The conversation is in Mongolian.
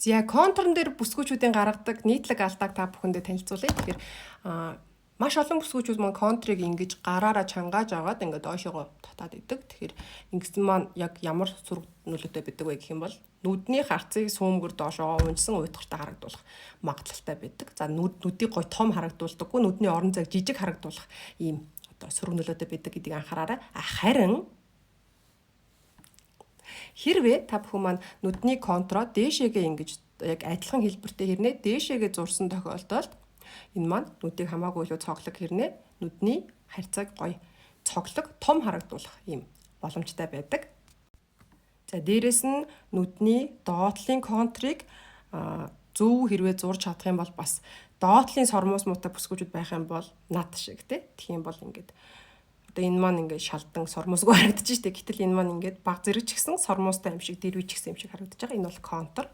За контрн дээр бүсгүүчүүдийн гаргадаг нийтлэг алдааг та бүхэндээ танилцуулъя. Тэгэхээр маш олон бүсгүүчүүд маань контрыг ингэж гараараа чангааж аваад ингээд доошогоо татаад идэг. Тэгэхээр ингэсэн маань яг ямар сөрөг нөлөөтэй байдаг вэ гэх юм бол нүдний харцыг сүүмгэр доошоо унжсан уйтгартай харагдуулах магадлалтай байдаг. За нүдийг гой том харагдуулдаггүй, нүдний орон зайг жижиг харагдуулах ийм одоо сөрөг нөлөөтэй байдаг гэдгийг анхаараарай. Харин хэрвээ та бүхэн маань нүдний контроо дээшээгээ ингэж яг адилхан хэлбэртэй хэрнээ дээшээгээ зурсан тохиолдолд энэ маань нүдийг хамаагүй илүү цоглог хэрнээ нүдний харьцааг гоё цоглог том харагдуулах юм боломжтой байдаг. За дээрэс нь нүдний доотлын контрыг зөв хэрвээ зурж чадах юм бол бас доотлын сормоос муутай бүсгүүчүүд байх юм бол над шиг тийм бол ингээд одоо энэ маань ингээд шалдан сормоосгүй харагдаж штэ. Гэтэл энэ маань ингээд баг зэрэг ч гэсэн сормоостай юм шиг, дэрвий ч гэсэн юм шиг харагдаж байгаа. Энэ бол контур.